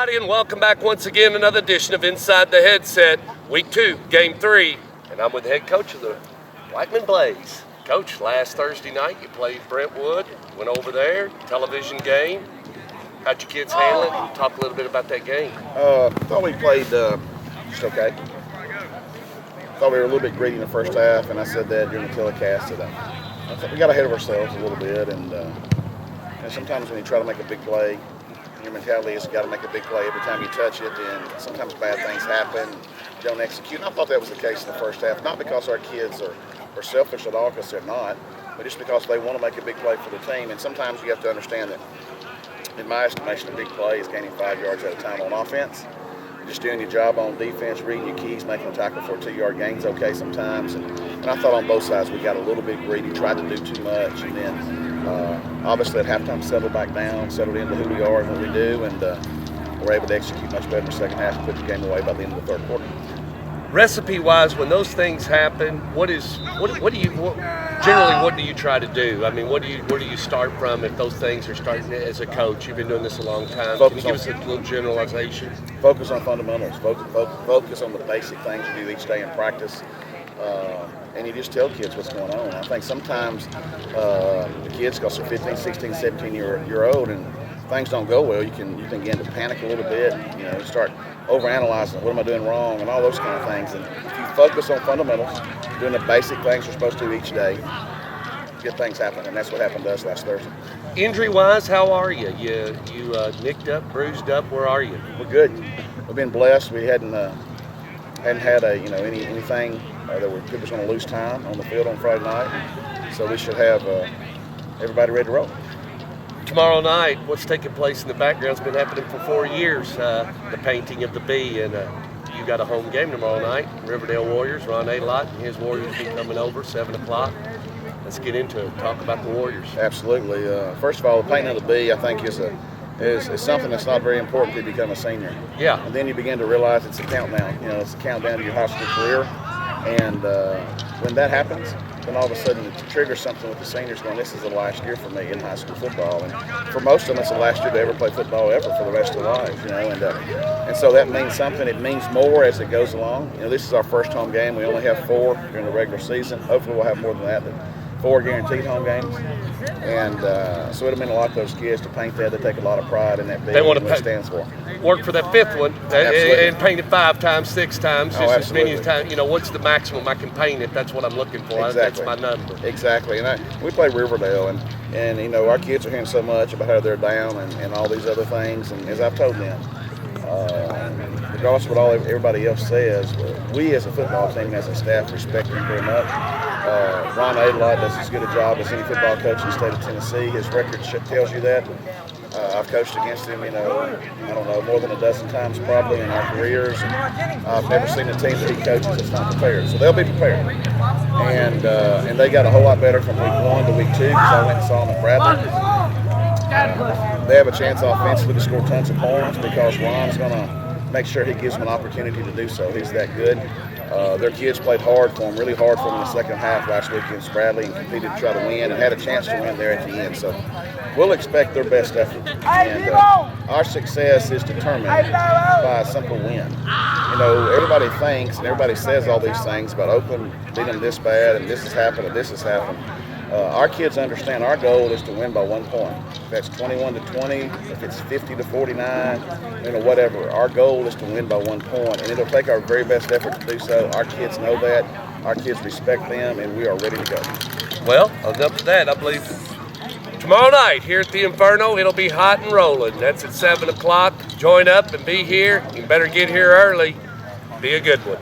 everybody, and welcome back once again to another edition of Inside the Headset, Week 2, Game 3. And I'm with the head coach of the Blackman Blaze. Coach, last Thursday night you played Brentwood, went over there, television game. How'd your kids handle it? Talk a little bit about that game. Thought we played just okay. Thought we were a little bit greedy in the first half, and I said that during the telecast. I thought we got ahead of ourselves a little bit, and sometimes when you try to make a big play, your mentality is you got to make a big play every time you touch it, and sometimes bad things happen, you don't execute. And I thought that was the case in the first half, not because our kids are selfish at all, because they're not, but just because they want to make a big play for the team. And sometimes you have to understand that, in my estimation, a big play is gaining 5 yards at a time on offense. Just doing your job on defense, reading your keys, making a tackle for a 2-yard gain's okay sometimes. And I thought on both sides we got a little bit greedy, tried to do too much, and then obviously at halftime settled back down, settled into who we are and what we do, and we're able to execute much better in the second half and put the game away by the end of the third quarter. Recipe-wise, when those things happen, what do you try to do? I mean, where do you start from if those things are starting as a coach? You've been doing this a long time. Can you give us a little generalization? Focus on fundamentals. Focus on the basic things you do each day in practice. And you just tell kids what's going on. I think sometimes the kids, because they're 15, 16, 17-year old, and things don't go well, you can begin to panic a little bit. Start overanalyzing, what am I doing wrong, and all those kind of things. And if you focus on fundamentals, doing the basic things you're supposed to do each day, good things happen, and that's what happened to us last Thursday. Injury-wise, how are you? You nicked up, bruised up? Where are you? We're good. We've been blessed. We hadn't had anything that we put us on a loose time on the field on Friday night, so we should have everybody ready to roll. Tomorrow night, what's taking place in the background has been happening for 4 years, the painting of the bee, and you got a home game tomorrow night. Riverdale Warriors, Ron Adelot and his Warriors will be coming over, 7 o'clock. Let's get into it. Talk about the Warriors. Absolutely. First of all, the painting of the bee, I think, is something that's not very important to become a senior. Yeah. And then you begin to realize it's a countdown. It's a countdown to your high school career. And when that happens, then all of a sudden it triggers something with the seniors going, this is the last year for me in high school football. And for most of them, it's the last year to ever play football ever for the rest of their lives, And so that means something. It means more as it goes along. This is our first home game. We only have 4 during the regular season. Hopefully we'll have more than that. 4 guaranteed home games. And so it'll mean a lot to those kids to paint that. They take a lot of pride in that big and what it stands for. Work for that 5th one and paint it 5 times, 6 times, just as many times. What's the maximum I can paint it? That's what I'm looking for. Exactly. That's my number. Exactly. And we play Riverdale, and our kids are hearing so much about how they're down and all these other things. And as I've told them, regardless of what everybody else says, we as a football team, as a staff, respect them very much. Ron Adelot does as good a job as any football coach in the state of Tennessee. His record tells you that. I've coached against him, more than a dozen times probably in our careers. And I've never seen a team that he coaches that's not prepared. So they'll be prepared. And they got a whole lot better from week 1 to week 2 because I went and saw them at Bradley. They have a chance offensively to score tons of points because Ron's going to make sure he gives them an opportunity to do so. He's that good. Their kids played hard for him, really hard for them in the second half last week against Bradley and competed to try to win and had a chance to win there at the end. So we'll expect their best effort. And our success is determined by a simple win. Everybody thinks and everybody says all these things about Oakland beating them this bad and this has happened and this has happened. Our kids understand our goal is to win by 1 point. If that's 21-20, if it's 50-49, whatever. Our goal is to win by 1 point, and it'll take our very best effort to do so. Our kids know that. Our kids respect them, and we are ready to go. Well, enough of that. I believe tomorrow night here at the Inferno, it'll be hot and rolling. That's at 7 o'clock. Join up and be here. You better get here early. Be a good one.